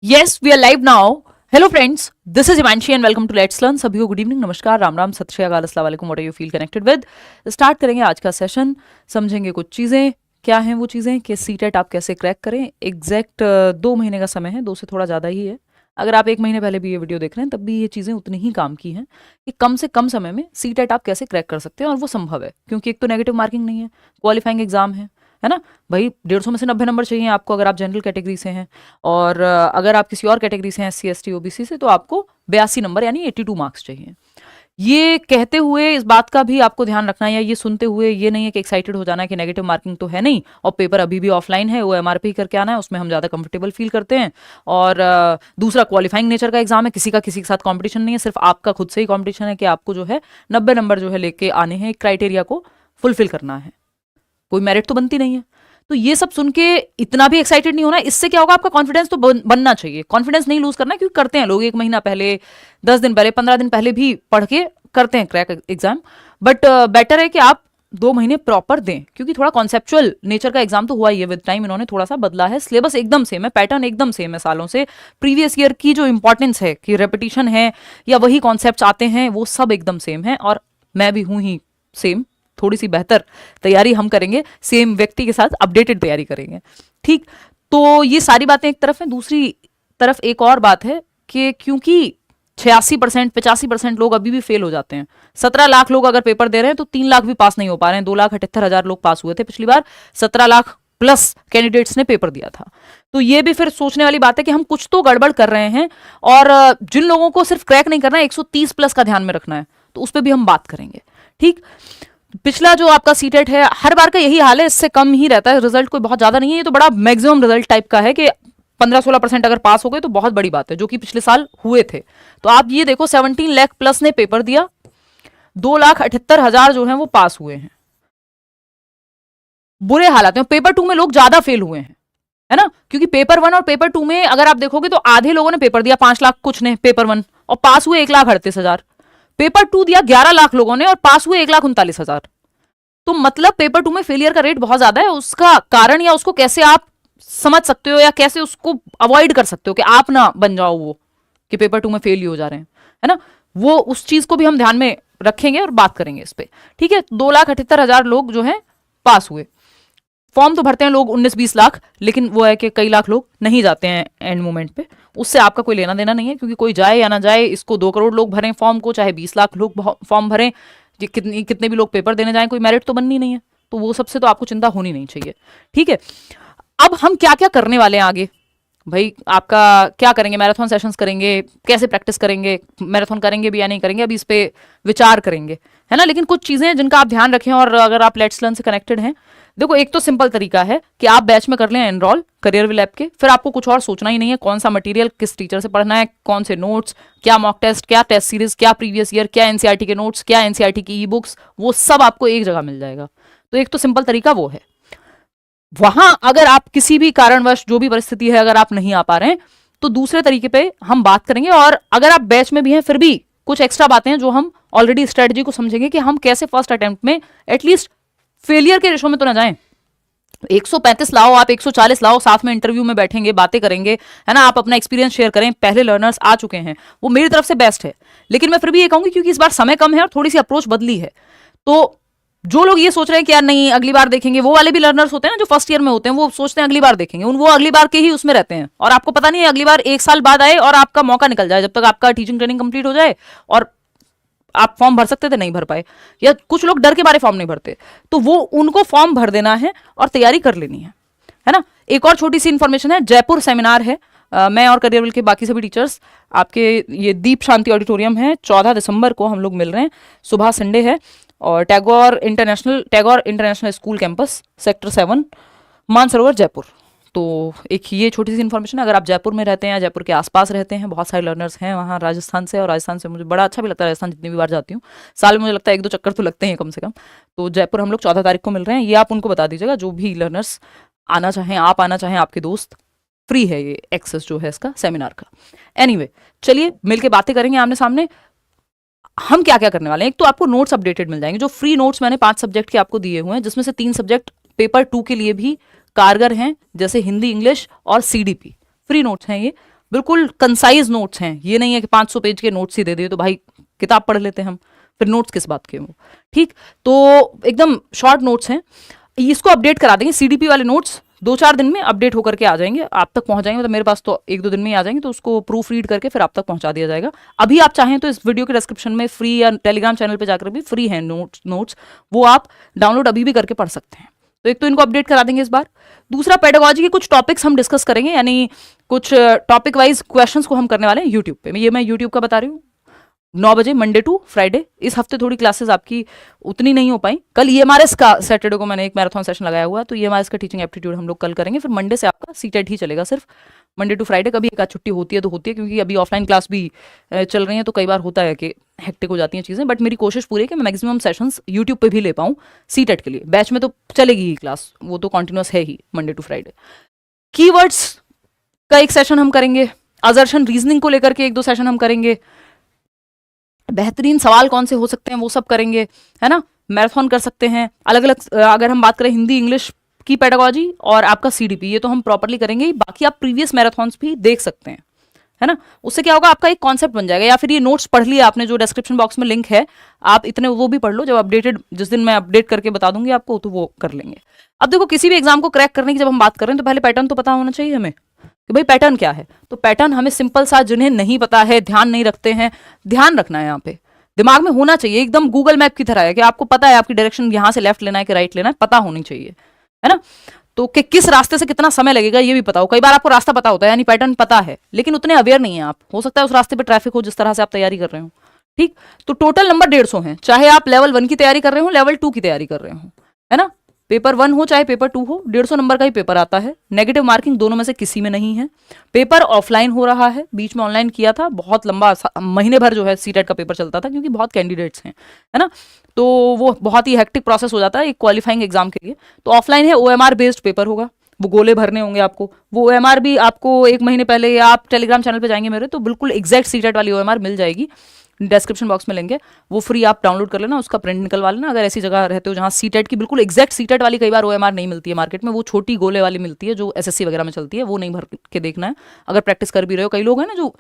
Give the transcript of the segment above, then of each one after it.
Yes, we are live now. Hello friends, this is Himanshi and welcome to Let's Learn. सभी को good evening, नमस्कार, राम राम, सत श्री अकाल, अस्सलाम वालेकुम, what are you feel connected with. Start करेंगे आज का सेशन। समझेंगे कुछ चीज़ें, क्या हैं वो चीज़ें कि सीटेट आप कैसे क्रैक करें। एग्जैक्ट 2 महीने का समय है, 2 से थोड़ा ज़्यादा ही है। अगर आप 1 महीने पहले भी ये वीडियो देख रहे हैं तब भी ये चीज़ें उतनी ही काम की हैं कि कम से कम समय में सीटेट आप कैसे क्रैक कर सकते हैं, और वो संभव है क्योंकि एक तो नेगेटिव मार्किंग नहीं है, क्वालिफाइंग एग्जाम है ना भाई। 150 में से 90 नंबर चाहिए आपको अगर आप जनरल कैटेगरी से हैं, और अगर आप किसी और कैटेगरी से हैं, SC ST OBC से, तो आपको 82 नंबर यानी 82 मार्क्स चाहिए। ये कहते हुए इस बात का भी आपको ध्यान रखना है, या ये सुनते हुए ये नहीं है कि एक्साइटेड हो जाना है कि नेगेटिव मार्किंग तो है नहीं और पेपर अभी भी ऑफलाइन है, वो MRP करके आना है, उसमें हम ज़्यादा कंफर्टेबल फील करते हैं। और दूसरा क्वालिफाइंग नेचर का एग्जाम है, किसी का किसी के साथ कॉम्पिटिशन नहीं है, सिर्फ आपका खुद से ही कॉम्पिटिशन है कि आपको जो है 90 नंबर जो है लेके आने हैं, एक क्राइटेरिया को फुलफिल करना है, कोई मेरिट तो बनती नहीं है। तो ये सब सुन के इतना भी एक्साइटेड नहीं होना। इससे क्या होगा, आपका कॉन्फिडेंस तो बनना चाहिए, कॉन्फिडेंस नहीं लूज करना, क्योंकि करते हैं लोग 1 महीना पहले, 10 दिन पहले, 15 दिन पहले भी पढ़ के करते हैं क्रैक एग्जाम। बट बेटर है कि आप 2 महीने प्रॉपर दें, क्योंकि थोड़ा कॉन्सेप्चुअल नेचर का एग्जाम तो हुआ ही है। विद टाइम इन्होंने थोड़ा सा बदला है, सिलेबस एकदम सेम है, पैटर्न एकदम सेम है सालों से। प्रीवियस ईयर की जो इंपॉर्टेंस है कि रेपिटिशन है या वही कॉन्सेप्ट आते हैं, वो सब एकदम सेम है। और मैं भी हूं ही सेम, थोड़ी सी बेहतर तैयारी हम करेंगे, सेम व्यक्ति के साथ अपडेटेड तैयारी करेंगे, ठीक। तो ये सारी बातें एक तरफ है। दूसरी तरफ एक और बात है कि क्योंकि 86% 85% लोग अभी भी फेल हो जाते हैं। 17 लाख लोग अगर पेपर दे रहे हैं तो 3 लाख भी पास नहीं हो पा रहे हैं। 2,78,000 लोग पास हुए थे पिछली बार, 17 लाख प्लस कैंडिडेट्स ने पेपर दिया था। तो ये भी फिर सोचने वाली बात है कि हम कुछ तो गड़बड़ कर रहे हैं। और जिन लोगों को सिर्फ क्रैक नहीं करना है, 130 प्लस का ध्यान में रखना है, तो उस पर भी हम बात करेंगे, ठीक। पिछला जो आपका सीटेट है, हर बार का यही हाल है, इससे कम ही रहता है रिजल्ट, कोई बहुत ज्यादा नहीं है। ये तो बड़ा मैक्सिमम रिजल्ट टाइप का है कि 15-16% अगर पास हो गए तो बहुत बड़ी बात है, जो कि पिछले साल हुए थे। तो आप ये देखो, 17 लाख प्लस ने पेपर दिया, 2,78,000 जो है वो पास हुए हैं। बुरे हालात में पेपर 2 में लोग ज्यादा फेल हुए हैं, है ना, क्योंकि पेपर 1 और पेपर 2 में अगर आप देखोगे तो आधे लोगों ने पेपर दिया, 5 लाख कुछ ने पेपर 1, और पास हुए 1,38,000। पेपर 2 दिया 11 लाख लोगों ने और पास हुए 1,39,000। तो मतलब पेपर 2 में फेलियर का रेट बहुत ज्यादा है। उसका कारण या उसको कैसे आप समझ सकते हो, या कैसे उसको अवॉइड कर सकते हो कि आप ना बन जाओ वो कि पेपर 2 में फेल ही हो जा रहे हैं, है ना, वो उस चीज को भी हम ध्यान में रखेंगे और बात करेंगे इस पे, ठीक है। 2,78,000 लोग जो है पास हुए। फॉर्म तो भरते हैं लोग 19-20 लाख, लेकिन वो है कि कई लाख लोग नहीं जाते हैं एंड मोमेंट पे। उससे आपका कोई लेना देना नहीं है, क्योंकि कोई जाए या ना जाए, इसको 2 करोड़ लोग भरें फॉर्म को, चाहे 20 लाख लोग फॉर्म भरें, कितने भी लोग पेपर देने जाएं, कोई मेरिट तो बननी नहीं है। तो वो सबसे तो आपको चिंता होनी नहीं चाहिए, ठीक है। अब हम क्या क्या करने वाले हैं आगे भाई, आपका क्या करेंगे, मैराथन सेशंस करेंगे, कैसे प्रैक्टिस करेंगे, मैराथन करेंगे भी या नहीं करेंगे, अभी इस पे विचार करेंगे, है ना। लेकिन कुछ चीजें जिनका आप ध्यान रखें, और अगर आप लेट्स लर्न से कनेक्टेड हैं, देखो एक तो सिंपल तरीका है कि आप बैच में कर लें एनरोल करियर विल ऐप के, फिर आपको कुछ और सोचना ही नहीं है, कौन सा मटेरियल किस टीचर से पढ़ना है, कौन से नोट्स, क्या मॉक टेस्ट, क्या टेस्ट सीरीज, क्या प्रीवियस ईयर, क्या एनसीईआरटी के नोट्स, क्या एनसीईआरटी की ई बुक्स, वो सब आपको एक जगह मिल जाएगा। तो एक तो सिंपल तरीका वो है। वहां अगर आप किसी भी कारणवश, जो भी परिस्थिति है, अगर आप नहीं आ पा रहे हैं, तो दूसरे तरीके पे हम बात करेंगे। और अगर आप बैच में भी हैं फिर भी कुछ एक्स्ट्रा बातें हैं जो हम ऑलरेडी स्ट्रेटजी को समझेंगे कि हम कैसे फर्स्ट अटेम्प्ट में एटलीस्ट फेलियर के रेशो में तो ना जाएं। 135 लाओ, आप 140 लाओ, साथ में इंटरव्यू में बैठेंगे, बातें करेंगे, है ना, आप अपना एक्सपीरियंस शेयर करें। पहले लर्नर्स आ चुके हैं, वो मेरी तरफ से बेस्ट है। लेकिन मैं फिर भी ये कहूंगी, क्योंकि इस बार समय कम है और थोड़ी सी अप्रोच बदली है, तो जो लोग ये सोच रहे हैं कि यार नहीं अगली बार देखेंगे, वो वाले भी लर्नर्स होते हैं ना जो फर्स्ट ईयर में होते हैं, वो सोचते हैं अगली बार देखेंगे, वो अगली बार के ही उसमें रहते हैं, और आपको पता नहीं है अगली बार 1 साल बाद आए और आपका मौका निकल जाए, जब तक आपका टीचिंग ट्रेनिंग कंप्लीट हो जाए और आप फॉर्म भर सकते थे नहीं भर पाए, या कुछ लोग डर के बारे फॉर्म नहीं भरते, तो वो उनको फॉर्म भर देना है और तैयारी कर लेनी है ना। एक और छोटी सी इन्फॉर्मेशन है, जयपुर सेमिनार है, मैं और करियर विल के बाकी सभी टीचर्स आपके ये दीप शांति ऑडिटोरियम है, 14 दिसंबर को हम लोग मिल रहे हैं, सुबह संडे है, और Tagore international school campus sector 7 Mansarovar Jaipur. तो एक ये छोटी सी इन्फॉर्मेशन है, अगर आप जयपुर में रहते हैं या जयपुर के आसपास रहते हैं, बहुत सारे लर्नर्स हैं वहाँ राजस्थान से, और राजस्थान से मुझे बड़ा अच्छा भी लगता है, राजस्थान जितनी भी बार जाती हूँ साल में मुझे लगता है 1-2 चक्कर तो लगते हैं कम से कम। तो जयपुर हम लोग 14 तारीख को मिल रहे हैं, ये आप उनको बता दीजिएगा, जो भी लर्नर्स आना चाहें, आप आना चाहें, आपके दोस्त, फ्री है ये एक्सेस जो है इसका सेमिनार का। एनीवे, चलिए मिलके बातें करेंगे आमने सामने। हम क्या क्या करने वाले हैं, एक तो आपको नोट्स अपडेटेड मिल जाएंगे, जो फ्री नोट्स मैंने 5 सब्जेक्ट के आपको दिए हुए हैं, जिसमें से 3 सब्जेक्ट पेपर 2 के लिए भी कारगर हैं, जैसे हिंदी, इंग्लिश और सीडीपी। फ्री नोट्स हैं ये, बिल्कुल कंसाइज नोट्स हैं। ये नहीं है कि 500 पेज के नोट्स ही दे दिए तो भाई किताब पढ़ लेते हैं हम, फिर नोट्स किस बात के वो। ठीक, तो एकदम शॉर्ट नोट्स हैं। इसको अपडेट करा देंगे, सीडीपी वाले नोट्स 2-4 दिन में अपडेट होकर के आ जाएंगे, आप तक पहुंच जाएंगे। मतलब मेरे पास तो 1-2 दिन में ही आ जाएंगे, तो उसको प्रूफ रीड करके फिर आप तक पहुंचा दिया जाएगा। अभी आप चाहें तो इस वीडियो के डिस्क्रिप्शन में फ्री, या टेलीग्राम चैनल पे जाकर भी फ्री है नोट्स, वो आप डाउनलोड अभी भी करके पढ़ सकते हैं। तो एक तो इनको अपडेट करा देंगे इस बार। दूसरा, पेडागोजी के कुछ टॉपिक्स हम डिस्कस करेंगे, यानी कुछ टॉपिक वाइज क्वेश्चंस को हम करने वाले हैं यूट्यूब पे। ये मैं यूट्यूब का बता रही हूँ, 9 बजे मंडे टू फ्राइडे। इस हफ्ते थोड़ी क्लासेस आपकी उतनी नहीं हो पाई। कल ईएमआरएस का, सैटरडे को मैंने एक मैराथन सेशन लगाया हुआ, तो ईएमआरएस का टीचिंग एप्टीट्यूड हम लोग कल करेंगे। फिर मंडे से आपका सीटेट ही चलेगा, सिर्फ मंडे टू फ्राइडे। कभी एक आध छुट्टी होती है तो होती है, क्योंकि अभी ऑफलाइन क्लास भी चल रही है, तो कई बार होता है कि हेक्टिक हो जाती हैं चीज़ें। बट मेरी कोशिश पूरी है कि मैं मैक्सिमम सेशंस यूट्यूब पे भी ले पाऊँ सीटेट के लिए। बैच में तो चलेगी ही क्लास, वो तो कॉन्टिन्यूस है ही मंडे टू फ्राइडे। कीवर्ड्स का एक सेशन हम करेंगे, असर्शन रीजनिंग को लेकर के 1-2 सेशन हम करेंगे, बेहतरीन सवाल कौन से हो सकते हैं वो सब करेंगे, है ना। मैराथन कर सकते हैं अलग अलग। अगर हम बात करें हिंदी इंग्लिश की पेडागोजी और आपका सीडीपी, ये तो हम प्रॉपरली करेंगे ही। बाकी आप प्रीवियस मैराथन्स भी देख सकते हैं, है ना। उससे क्या होगा, आपका एक कॉन्सेप्ट बन जाएगा। या फिर ये नोट्स पढ़ लिया आपने, जो डिस्क्रिप्शन बॉक्स में लिंक है, आप इतने वो भी पढ़ लो। जब अपडेटेड, जिस दिन मैं अपडेट करके बता दूंगी आपको, तो वो कर लेंगे। अब देखो, किसी भी एग्जाम को क्रैक करने की जब हम बात कर रहे हैं, तो पहले पैटर्न तो पता होना चाहिए हमें कि भाई पैटर्न क्या है। तो पैटर्न हमें सिंपल सा, जिन्हें नहीं पता है, ध्यान नहीं रखते हैं, ध्यान रखना है। यहाँ पे दिमाग में होना चाहिए, एकदम गूगल मैप की तरह है कि आपको पता है आपकी डायरेक्शन यहाँ से लेफ्ट लेना है कि राइट लेना है, पता होनी चाहिए, है ना। तो कि किस रास्ते से कितना समय लगेगा ये भी पता हो। कई बार आपको रास्ता पता होता है, यानी पैटर्न पता है, लेकिन उतने अवेयर नहीं है आप। हो सकता है उस रास्ते पे ट्रैफिक हो जिस तरह से आप तैयारी कर रहे हो। ठीक, तो टोटल नंबर 150 है, चाहे आप लेवल 1 की तैयारी कर रहे हो, लेवल 2 की तैयारी कर रहे हो, है ना। पेपर 1 हो चाहे पेपर 2 हो, 150 नंबर का ही पेपर आता है। नेगेटिव मार्किंग दोनों में से किसी में नहीं है। पेपर ऑफलाइन हो रहा है, बीच में ऑनलाइन किया था, बहुत लंबा महीने भर जो है सीटेट का पेपर चलता था, क्योंकि बहुत कैंडिडेट्स हैं, है ना। तो वो बहुत ही हेक्टिक प्रोसेस हो जाता है एक क्वालिफाइंग एग्जाम के लिए। तो ऑफलाइन है, ओएमआर बेस्ड पेपर होगा, वो गोले भरने होंगे आपको। वो ओएमआर भी आपको 1 महीने पहले, या आप टेलीग्राम चैनल पे जाएंगे मेरे, तो बिल्कुल एग्जैक्ट सीटेट वाली ओएमआर मिल जाएगी, डिस्क्रिप्शन बॉक्स में लेंगे, वो फ्री आप डाउनलोड कर लेना, उसका प्रिंट निकलवा लेना। अगर ऐसी जगह रहते हो जहाँ सीटेट की बिल्कुल एग्जैक्ट सीटेट वाली कई बार ओएमआर नहीं मिलती है मार्केट में, वो छोटी गोले वाली मिलती है जो एसएससी वगैरह में चलती है, वो नहीं भर के देखना है। अगर प्रैक्टिस कर भी रहे हो, कई लोग हैं ना जो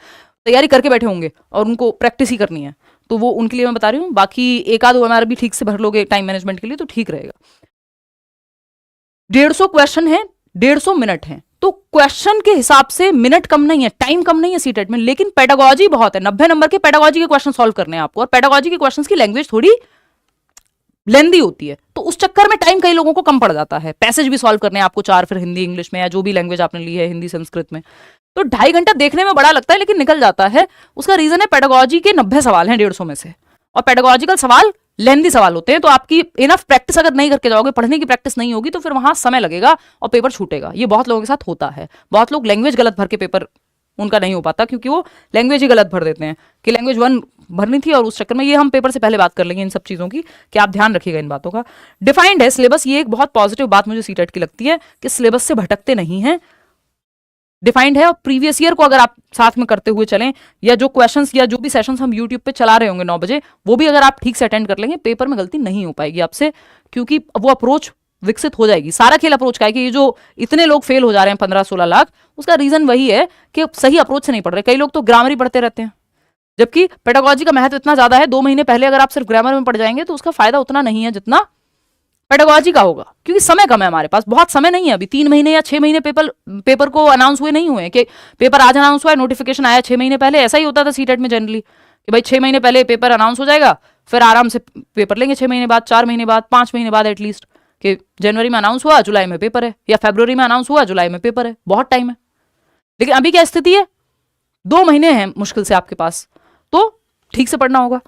तैयारी करके बैठे होंगे और उनको प्रैक्टिस ही करनी है, तो वो उनके लिए मैं बता रही हूँ। बाकी एक आध ओएमआर भी ठीक से भर लोगे टाइम मैनेजमेंट के लिए, तो ठीक रहेगा। 150 क्वेश्चन है, 150 मिनट है, तो क्वेश्चन के हिसाब से मिनट कम नहीं है, टाइम कम नहीं है सीटेट में, लेकिन पेडागोजी बहुत है। 90 नंबर के पेडागोजी के क्वेश्चन सॉल्व करने हैं आपको, और पेडागोजी के क्वेश्चंस की लैंग्वेज थोड़ी लेंदी होती है, तो उस चक्कर में टाइम कई लोगों को कम पड़ जाता है। पैसेज भी सॉल्व करने हैं आपको 4, फिर हिंदी इंग्लिश में, या जो भी लैंग्वेज आपने ली है, हिंदी संस्कृत में, तो 2.5 घंटा देखने में बड़ा लगता है, लेकिन निकल जाता है। उसका रीजन है, पेडागोजी के 90 सवाल हैं 150 में से, और पेडागोजिकल सवाल लेंदी सवाल होते हैं, तो आपकी इनफ प्रैक्टिस अगर नहीं करके जाओगे, पढ़ने की प्रैक्टिस नहीं होगी, तो फिर वहां समय लगेगा और पेपर छूटेगा। ये बहुत लोगों के साथ होता है। बहुत लोग लैंग्वेज गलत भर के पेपर उनका नहीं हो पाता, क्योंकि वो लैंग्वेज ही गलत भर देते हैं कि लैंग्वेज 1 भरनी थी, और उस चक्कर में, ये हम पेपर से पहले बात कर लेंगे इन सब चीज़ों की, कि आप ध्यान रखिएगा इन बातों का। डिफाइंड है सिलेबस, ये एक बहुत पॉजिटिव बात मुझे सीटेट की लगती है कि सिलेबस से भटकते नहीं है, डिफाइंड है। और प्रीवियस ईयर को अगर आप साथ में करते हुए चलें, या जो क्वेश्चंस या जो भी सेशंस हम यूट्यूब पे चला रहे होंगे 9 बजे, वो भी अगर आप ठीक से अटेंड कर लेंगे, पेपर में गलती नहीं हो पाएगी आपसे, क्योंकि वो अप्रोच विकसित हो जाएगी। सारा खेल अप्रोच का है कि ये जो इतने लोग फेल हो जा रहे हैं 15-16 लाख, उसका रीजन वही है कि सही अप्रोच से नहीं पढ़ रहे। कई लोग तो ग्रामर ही पढ़ते रहते हैं, जबकि पेडागोजी का महत्व इतना ज्यादा है। 2 महीने पहले अगर आप सिर्फ ग्रामर में पढ़ जाएंगे, तो उसका फायदा उतना नहीं है जितना पेडागोजी का होगा, क्योंकि समय कम है हमारे पास, बहुत समय नहीं है अभी। 3 महीने या 6 महीने पेपर को अनाउंस हुए नहीं हुए हैं, कि पेपर आज अनाउंस हुआ है, नोटिफिकेशन आया 6 महीने पहले। ऐसा ही होता था सीटेट में जनरली, कि भाई 6 महीने पहले पेपर अनाउंस हो जाएगा, फिर आराम से पेपर लेंगे 6 महीने बाद, 4 महीने बाद, 5 महीने बाद एटलीस्ट, कि जनवरी में अनाउंस हुआ, जुलाई में पेपर है, या फरवरी में अनाउंस हुआ, जुलाई में पेपर है, बहुत टाइम है। लेकिन अभी क्या स्थिति है, 2 महीने हैं मुश्किल से आपके पास, तो ठीक से पढ़ना होगा।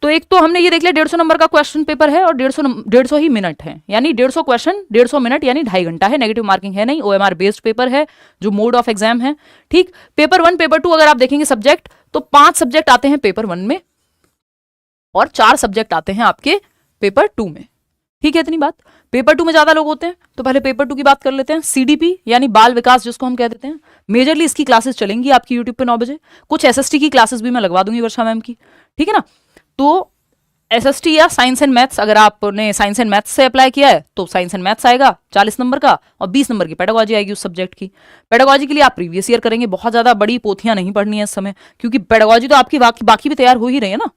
तो एक तो हमने ये देख लिया 150 नंबर का क्वेश्चन पेपर है, और 150 ही मिनट है, यानी 150 क्वेश्चन 150 मिनट, यानी 2.5 घंटा है। नेगेटिव मार्किंग है नहीं, ओएमआर बेस्ड पेपर है, जो मोड ऑफ एग्जाम है। ठीक, पेपर 1 पेपर 2 अगर आप देखेंगे सब्जेक्ट, तो 5 सब्जेक्ट आते हैं पेपर 1 में, और 4 सब्जेक्ट आते हैं आपके पेपर 2 में। ठीक है, इतनी बात। पेपर 2 में ज्यादा लोग होते हैं, तो पहले पेपर 2 की बात कर लेते हैं। सीडीपी यानी बाल विकास जिसको हम कह देते हैं, मेजरली इसकी क्लासेस चलेंगी आपकी यूट्यूब पे 9 बजे। कुछ एसएसटी की क्लासेस भी मैं लगवा दूंगी वर्षा मैम की, ठीक है ना। तो एसएसटी या साइंस एंड मैथ्स, अगर आपने साइंस एंड मैथ्स से अप्लाई किया है तो साइंस एंड मैथ्स आएगा 40 नंबर का, और 20 नंबर की पेडागोजी आएगी उस सब्जेक्ट की। पेडागोजी के लिए आप प्रीवियस ईयर करेंगे, बहुत ज्यादा बड़ी पोथियां नहीं पढ़नी है इस समय, क्योंकि पेडागोजी तो आपकी बाकी भी तैयार हो ही रही है ना।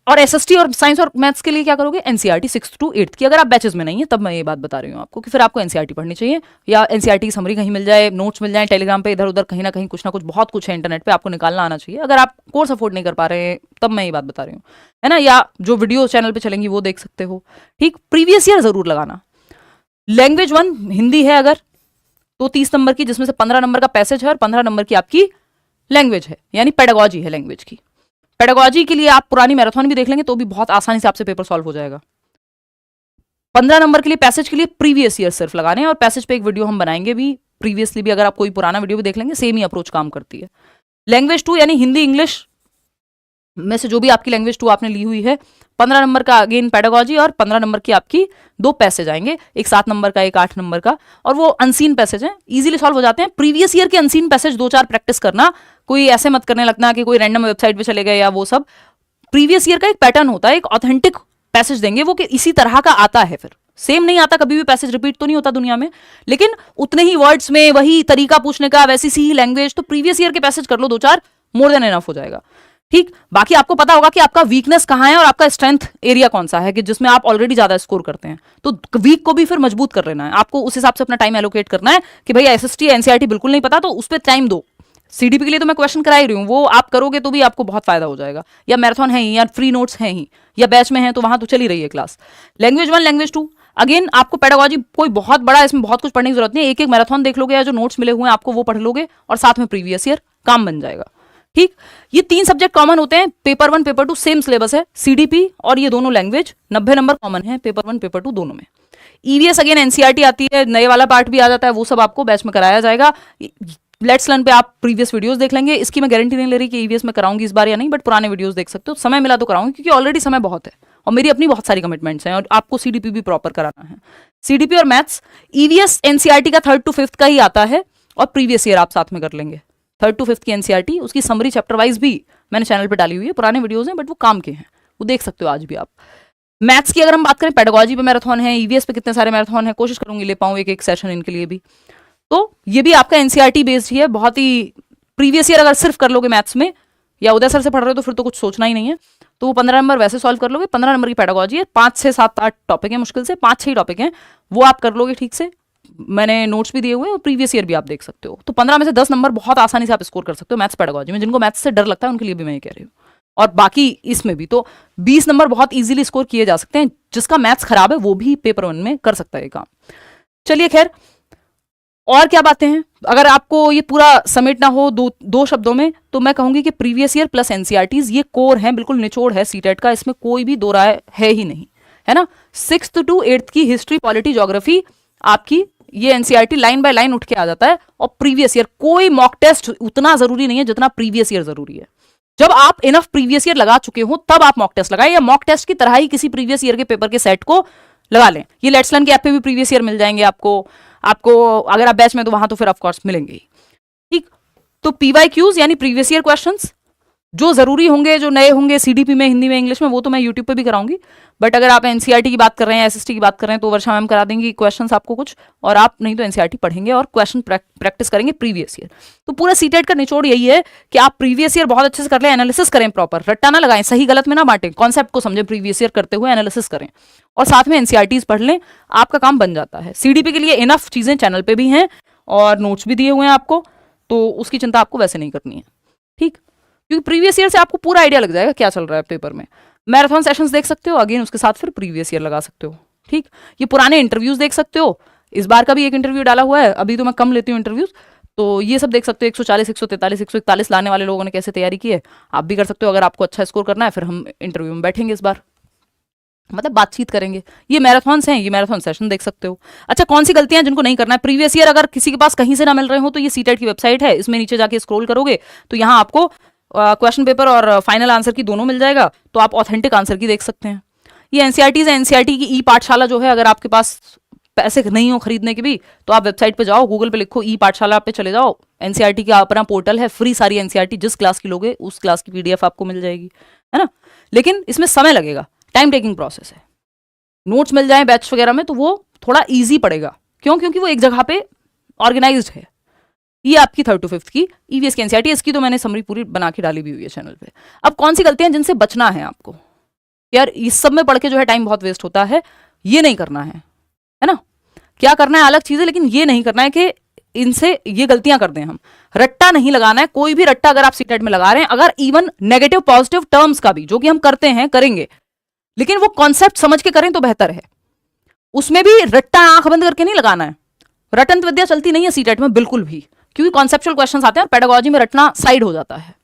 और एसएसटी और साइंस और मैथ्स के लिए क्या करोगे, एनसीईआरटी 6th to 8th की। अगर आप बैचेस में नहीं है तब मैं ये बात बता रही हूँ आपको कि फिर आपको एनसीईआरटी पढ़नी चाहिए, या एनसीईआरटी की समरी कहीं मिल जाए, नोट्स मिल जाए टेलीग्राम पे, इधर उधर कहीं ना कहीं कुछ ना कुछ बहुत कुछ है इंटरनेट पे, आपको निकालना आना चाहिए। अगर आप कोर्स अफोर्ड नहीं कर पा रहे हैं तब मैं ये बात बता रही हूँ, है ना। या जो वीडियो चैनल पे चलेंगी वो देख सकते हो, ठीक। प्रीवियस ईयर जरूर लगाना। लैंग्वेज 1 हिंदी है अगर तो 30 नंबर की, जिसमें से 15 नंबर का पैसेज है और 15 नंबर की आपकी लैंग्वेज है, यानी पेडागोजी है लैंग्वेज की। पेडागोजी के लिए आप पुरानी मैराथन भी देख लेंगे तो भी बहुत आसानी से आपसे पेपर सॉल्व हो जाएगा। 15 नंबर के लिए पैसेज के लिए प्रीवियस ईयर सिर्फ लगाने हैं, और पैसेज पे एक वीडियो हम बनाएंगे भी प्रीवियसली भी, अगर आप कोई पुराना वीडियो भी देख लेंगे सेम ही अप्रोच काम करती है। लैंग्वेज 2 यानी हिंदी इंग्लिश में से जो भी आपकी लैंग्वेज 2 आपने ली हुई है, 15 नंबर का अगेन पेडागोजी, और 15 नंबर की आपकी 2 पैसेज आएंगे, एक 7 नंबर का एक 8 नंबर का, और वो अनसीन पैसेज हैं, इजीली सॉल्व हो जाते हैं। प्रीवियस ईयर के अनसीन पैसेज 2-4 प्रैक्टिस करना, कोई ऐसे मत करने लगना कि कोई रैंडम वेबसाइट पे चले गए या वो सब। प्रीवियस ईयर का एक पैटर्न होता है, एक ऑथेंटिक पैसेज देंगे वो कि इसी तरह का आता है, फिर सेम नहीं आता, कभी भी पैसेज रिपीट तो नहीं होता दुनिया में, लेकिन उतने ही वर्ड्स में वही तरीका पूछने का, वैसी सी ही लैंग्वेज। तो प्रीवियस ईयर के पैसेज कर लो 2-4, मोर देन एनफ हो जाएगा, ठीक। बाकी आपको पता होगा कि आपका वीकनेस कहाँ है और आपका स्ट्रेंथ एरिया कौन सा है, कि जिसमें आप ऑलरेडी ज्यादा स्कोर करते हैं, तो वीक को भी फिर मजबूत कर लेना है आपको, उस हिसाब से अपना टाइम एलोकेट करना है कि भाई एसएसटी एनसीईआरटी बिल्कुल नहीं पता तो उस पर टाइम दो। सीडीपी के लिए तो मैं क्वेश्चन करा ही रही हूँ, वो आप करोगे तो भी आपको बहुत फायदा हो जाएगा, या मैराथन है ही, या फ्री नोट्स हैं ही, या बैच में है तो वहां तो चली रही है क्लास। लैंग्वेज 1 लैंग्वेज 2 अगेन आपको पेडागोजी कोई बहुत बड़ा इसमें बहुत कुछ पढ़ने की जरूरत नहीं है, एक एक मैराथन देख लोगे या जो नोट्स मिले हुए हैं आपको वो पढ़ लोगे, और साथ में प्रीवियस ईयर काम बन जाएगा, ठीक। ये 3 सब्जेक्ट कॉमन होते हैं, पेपर 1 पेपर 2 सेम सिलेबस है, सीडीपी और ये दोनों लैंग्वेज 90 नंबर कॉमन है पेपर 1 पेपर 2 दोनों में। ईवीएस अगेन एनसीईआरटी आती है, नए वाला पार्ट भी आ जाता है, वो सब आपको बैच में कराया जाएगा। लेट्स लर्न पे आप प्रीवियस वीडियोस देख लेंगे, इसकी मैं गारंटी नहीं ले रही कि ईवीएस में कराऊंगी इस बार या नहीं, बट पुराने वीडियोस देख सकते हो, समय मिला तो कराऊंगी क्योंकि ऑलरेडी समय बहुत है और मेरी अपनी बहुत सारी कमिटमेंट्स हैं और आपको सीडीपी भी प्रॉपर कराना है। सीडीपी और मैथ्स ईवीएस एनसीईआरटी का 3rd to 5th का ही आता है, और प्रीवियस ईयर आप साथ में कर लेंगे। 3rd to 5th की एनसीईआरटी, उसकी समरी चैप्टर वाइज भी मैंने चैनल पे डाली हुई है, पुराने वीडियोस हैं बट वो काम के हैं, वो देख सकते हो आज भी आप। मैथ्स की अगर हम बात करें, पेडागोजी पे मैराथन है, ईवीएस पे कितने सारे मैराथन है, कोशिश करूंगी ले पाऊं एक एक सेशन इनके लिए भी। तो ये भी आपका एनसीईआरटी बेस्ड ही है, बहुत ही प्रीवियस ईयर अगर सिर्फ कर लोगे मैथ्स में या उदय सर से पढ़ रहे हो तो फिर तो कुछ सोचना ही नहीं है, तो वो 15 नंबर वैसे सॉल्व कर लोगे। 15 नंबर की पेडागोजी है, 5 से 7 8 टॉपिक है, मुश्किल से 5-6 टॉपिक हैं, वो आप कर लोगे ठीक से। मैंने नोट्स भी दिए हुए और प्रीवियस ईयर भी आप देख सकते हो, तो 15 में से 10 नंबर बहुत आसानी से आप स्कोर कर सकते हो मैथ्स पेडागोजी में। जिनको मैथ्स से डर लगता है उनके लिए भी मैं ये कह रही हूँ, और बाकी इसमें भी तो 20 नंबर बहुत इजीली स्कोर किए जा सकते हैं, जिसका मैथ्स खराब है वो भी पेपर 1 में कर सकता है ये काम। चलिए खैर, और क्या बातें हैं, अगर आपको ये पूरा समेटना हो दो शब्दों में तो मैं कहूंगी कि प्रीवियस ईयर प्लस एनसीईआरटीज ये कोर है, बिल्कुल निचोड़ है सीटेट का, इसमें कोई भी दो राय है ही नहीं, है ना। 6th to 8th की हिस्ट्री पॉलिटी ज्योग्राफी आपकी ये एनसीईआरटी लाइन बाय लाइन उठ के आ जाता है, और प्रीवियस ईयर कोई मॉक टेस्ट उतना जरूरी नहीं है जितना प्रीवियस ईयर जरूरी है। जब आप इनफ प्रीवियस ईयर लगा चुके हो तब आप मॉक टेस्ट लगाएं, या मॉक टेस्ट की तरह ही किसी प्रीवियस ईयर के पेपर के सेट को लगा लें। ये लेट्स लर्न के ऐप पे भी प्रीवियस ईयर मिल जाएंगे आपको अगर आप बैच में तो वहां तो फिर ऑफकोर्स मिलेंगे ही, ठीक। तो पीवाईक्यूज यानी प्रीवियस ईयर क्वेश्चंस जो जरूरी होंगे, जो नए होंगे सीडीपी में, हिंदी में, इंग्लिश में, वो तो मैं यूट्यूब पे भी कराऊंगी, बट अगर आप एनसीईआरटी की बात कर रहे हैं, एसएसटी की बात कर रहे हैं तो वर्षा मैम करा देंगी क्वेश्चंस आपको कुछ, और आप नहीं तो एनसीईआरटी पढ़ेंगे और क्वेश्चन प्रैक्टिस करेंगे प्रीवियस ईयर। तो पूरा सीटेट का निचोड़ यही है कि आप प्रीवियस ईयर बहुत अच्छे से कर लें, एनालिसिस करें, प्रॉपर रट्टा ना लगाएं, सही गलत में ना बांटें, कॉन्सेप्ट को समझें, प्रीवियस ईयर करते हुए एनालिसिस करें और साथ में एनसीईआरटीज पढ़ लें, आपका काम बन जाता है। सीडीपी के लिए इनफ चीजें चैनल पे भी हैं और नोट्स भी दिए हुए हैं आपको, तो उसकी चिंता आपको वैसे नहीं करनी है, ठीक, क्योंकि प्रीवियस ईयर से आपको पूरा आइडिया लग जाएगा क्या चल रहा है पेपर में। मैराथन सेशंस देख सकते हो, अगेन उसके साथ फिर प्रीवियस ईयर लगा सकते हो, ठीक। ये पुराने इंटरव्यूज देख सकते हो, इस बार का भी एक इंटरव्यू डाला हुआ है, अभी तो मैं कम लेती हूँ इंटरव्यूज, तो ये सब देख सकते हो। 140 143 141 लाने वाले लोगों ने कैसे तैयारी की है, आप भी कर सकते हो। अगर आपको अच्छा स्कोर करना है फिर हम इंटरव्यू में बैठेंगे इस बार, मतलब बातचीत करेंगे। ये मैराथन्स हैं, ये मैराथन सेशन देख सकते हो। अच्छा, कौन सी गलतियां जिनको नहीं करना है प्रीवियस ईयर, अगर किसी के पास कहीं से ना मिल रहे हो तो ये सीटेट की वेबसाइट है, इसमें नीचे जाके स्क्रॉल करोगे तो यहाँ आपको क्वेश्चन पेपर और फाइनल आंसर की दोनों मिल जाएगा, तो आप ऑथेंटिक आंसर की देख सकते हैं। ये एनसीईआरटीज है, एनसीईआरटी की ई पाठशाला जो है, अगर आपके पास पैसे नहीं हो खरीदने के भी तो आप वेबसाइट पे जाओ, गूगल पे लिखो ई पाठशाला पे चले जाओ, एनसीईआरटी का अपना पोर्टल है, फ्री सारी एनसीईआरटी जिस क्लास की लोगे उस क्लास की पीडीएफ आपको मिल जाएगी, है ना। लेकिन इसमें समय लगेगा, टाइम टेकिंग प्रोसेस है। नोट्स मिल जाए बैच वगैरह में तो वो थोड़ा ईजी पड़ेगा, क्यों? क्योंकि वो एक जगह पे ऑर्गेनाइज्ड है। ये आपकी 3rd to 5th की ईवीएस की एनसीईआरटी, इसकी तो मैंने समरी पूरी बना के डाली भी हुई है चैनल पे। अब कौन सी गलतियां जिनसे बचना है आपको? यार इस सब में पढ़ के जो है टाइम बहुत वेस्ट होता है, ये नहीं करना है ना। क्या करना है अलग चीज है, लेकिन ये नहीं करना है कि इनसे ये गलतियां कर दें हम। रट्टा नहीं लगाना है, कोई भी रट्टा अगर आप सीटेट में लगा रहे हैं, अगर इवन नेगेटिव पॉजिटिव टर्म्स का भी, जो कि हम करते हैं करेंगे, लेकिन वो कॉन्सेप्ट समझ के करें तो बेहतर है। उसमें भी रट्टा आंख बंद करके नहीं लगाना है। रटंत विद्या चलती नहीं है सीटेट में बिल्कुल भी, क्योंकि कॉन्सेप्चुअल क्वेश्चंस आते हैं और पेडागोजी में रटना साइड हो जाता है।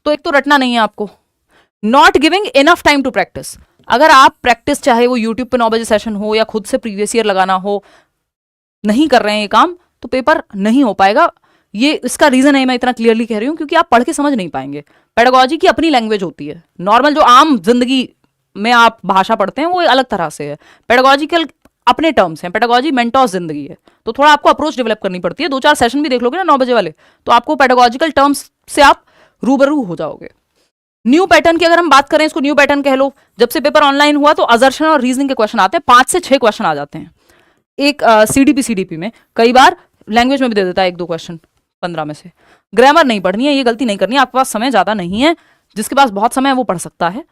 तो एक तो रटना नहीं है आपको। Not giving enough time to practice. अगर आप प्रैक्टिस, चाहे वो यूट्यूब पे 9 बजे सेशन हो या खुद से प्रीवियस ईयर लगाना हो, नहीं कर रहे हैं ये काम, तो पेपर नहीं हो पाएगा। ये इसका रीजन है, मैं इतना क्लियरली कह रही हूं, क्योंकि आप पढ़ के समझ नहीं पाएंगे। पेडागोजी की अपनी लैंग्वेज होती है, नॉर्मल जो आम जिंदगी में आप भाषा पढ़ते हैं वो अलग तरह से है, पेडागोजिकल अपने टर्म्स हैं। पेडागोजी मेंटोस जिंदगी है, तो थोड़ा आपको अप्रोच डेवलप करनी पड़ती है। 2-4 सेशन भी देख लोगे ना 9 बजे वाले, तो आपको पेडागोजिकल टर्म्स से आप रूबरू हो जाओगे। न्यू पैटर्न की अगर हम बात करें, इसको न्यू पैटर्न कह लो। जब से पेपर ऑनलाइन हुआ तो अजर्शन और रीजनिंग के क्वेश्चन आते हैं, 5 से 6 क्वेश्चन आ जाते हैं। एक सीडीपी में कई बार लैंग्वेज में भी दे देता है 1-2 क्वेश्चन 15 में से। ग्रामर नहीं पढ़नी है, ये गलती नहीं करनी है। आपके पास समय ज्यादा नहीं है, जिसके पास बहुत समय है वो पढ़ सकता है।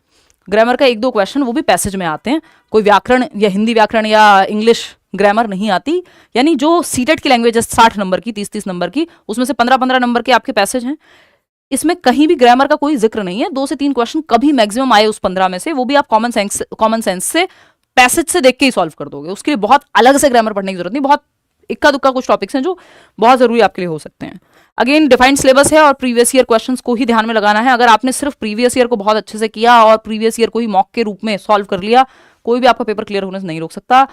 ग्रामर का 1-2 क्वेश्चन वो भी पैसेज में आते हैं, कोई व्याकरण या हिंदी व्याकरण या इंग्लिश ग्रामर नहीं आती। यानी जो सीटेट की लैंग्वेज है 60 नंबर की, 30-30 नंबर की, उसमें से 15-15 नंबर के आपके पैसेज हैं। इसमें कहीं भी ग्रामर का कोई जिक्र नहीं है। 2 से 3 क्वेश्चन कभी मैक्सिमम आए उस 15 में से, वो भी आप कॉमन सेंस से पैसेज से देख के ही सॉल्व कर दोगे। उसके लिए बहुत अलग से ग्रामर पढ़ने की जरूरत नहीं। बहुत इक्का दुक्का कुछ टॉपिक्स हैं जो बहुत जरूरी आपके लिए हो सकते हैं। अगेन डिफाइंड सिलेबस है और प्रीवियस ईयर क्वेश्चंस को ही ध्यान में लगाना है। अगर आपने सिर्फ प्रीवियस ईयर को बहुत अच्छे से किया और प्रीवियस ईयर को ही मॉक के रूप में सॉल्व कर लिया, कोई भी आपका पेपर क्लियर होने से नहीं रोक सकता।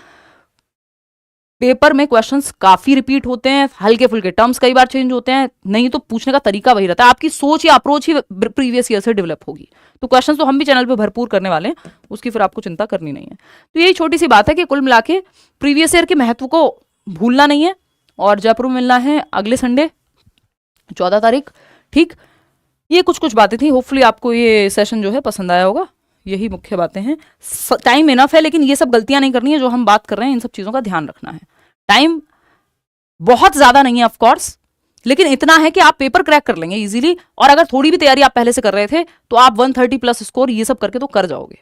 पेपर में क्वेश्चंस काफी रिपीट होते हैं, हल्के फुल्के टर्म्स कई बार चेंज होते हैं, नहीं तो पूछने का तरीका वही रहता है। आपकी सोच या अप्रोच ही प्रीवियस ईयर से डेवलप होगी। तो क्वेश्चंस तो हम भी चैनल पे भरपूर करने वाले हैं, उसकी फिर आपको चिंता करनी नहीं है। तो यही छोटी सी बात है कि कुल मिला के प्रीवियस ईयर के महत्व को भूलना नहीं है। और जयपुर में मिलना है अगले संडे 14 तारीख, ठीक। ये कुछ बातें थी, होपफुली आपको ये सेशन जो है पसंद आया होगा। यही मुख्य बातें हैं। टाइम इनफ है, लेकिन ये सब गलतियां नहीं करनी है जो हम बात कर रहे हैं। इन सब चीजों का ध्यान रखना है। टाइम बहुत ज्यादा नहीं है ऑफ कोर्स, लेकिन इतना है कि आप पेपर क्रैक कर लेंगे इजीली। और अगर थोड़ी भी तैयारी आप पहले से कर रहे थे तो आप 130+ स्कोर ये सब करके तो कर जाओगे,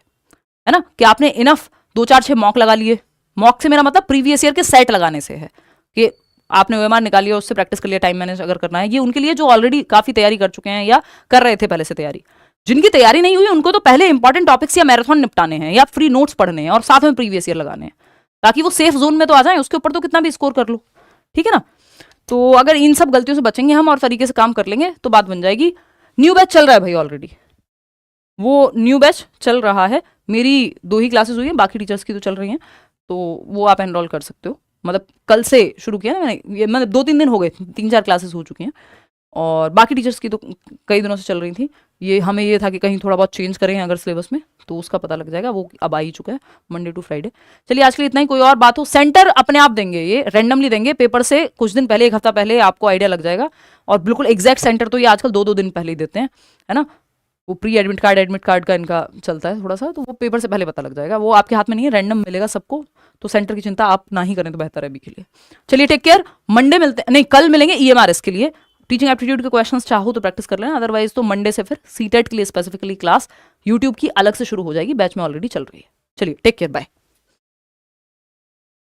है ना। कि आपने इनफ 2-4-6 मॉक लगा लिए। मॉक से मेरा मतलब प्रीवियस ईयर के सेट लगाने से है कि आपने OMR निकाली और उससे प्रैक्टिस कर लिया। टाइम मैनेज अगर करना है, ये उनके लिए जो ऑलरेडी काफी तैयारी कर चुके हैं या कर रहे थे पहले से तैयारी। जिनकी तैयारी नहीं हुई उनको तो पहले इंपॉर्टेंट टॉपिक्स या मैराथन निपटाने हैं या फ्री नोट्स पढ़ने हैं और साथ में प्रीवियस ईयर लगाने हैं, ताकि वो सेफ जोन में तो आ जाए। उसके ऊपर तो कितना भी स्कोर कर लो, ठीक है ना। तो अगर इन सब गलतियों से बचेंगे हम और तरीके से काम कर लेंगे तो बात बन जाएगी। न्यू बैच चल रहा है भाई ऑलरेडी, वो न्यू बैच चल रहा है। मेरी 2 ही क्लासेस हुई हैं, बाकी टीचर्स की तो चल रही हैं, तो वो आप एनरोल कर सकते हो। मतलब कल से शुरू किया ना मैंने, ये मतलब 2-3 दिन हो गए, 3-4 क्लासेस हो चुकी हैं। और बाकी टीचर्स की तो कई दिनों से चल रही थी। ये हमें ये था कि कहीं थोड़ा बहुत चेंज करें अगर सिलेबस में, तो उसका पता लग जाएगा। वो अब आ ही चुका है, मंडे टू फ्राइडे। चलिए आज के लिए इतना ही। कोई और बात हो, सेंटर अपने आप देंगे, ये रैंडमली देंगे। पेपर से कुछ दिन पहले, 1 हफ्ता पहले आपको आइडिया लग जाएगा। और बिल्कुल एग्जैक्ट सेंटर तो ये आजकल 2-2 दिन पहले ही देते हैं, है ना। वो प्री एडमिट कार्ड का इनका चलता है थोड़ा सा, तो वो पेपर से पहले पता लग जाएगा। वो आपके हाथ में नहीं है, रैंडम मिलेगा सबको। तो सेंटर की चिंता आप ना ही करें तो बेहतर है अभी के लिए। चलिए टेक केयर। मंडे मिलते नहीं, कल मिलेंगे EMRS के लिए। टीचिंग एप्टीट्यूड के क्वेश्चंस चाहो तो प्रैक्टिस कर लेना, अदरवाइज तो मंडे से फिर सीटेट के लिए स्पेसिफिकली क्लास यूट्यूब की अलग से शुरू हो जाएगी। बैच में ऑलरेडी चल रही है। चलिए टेक केयर, बाय।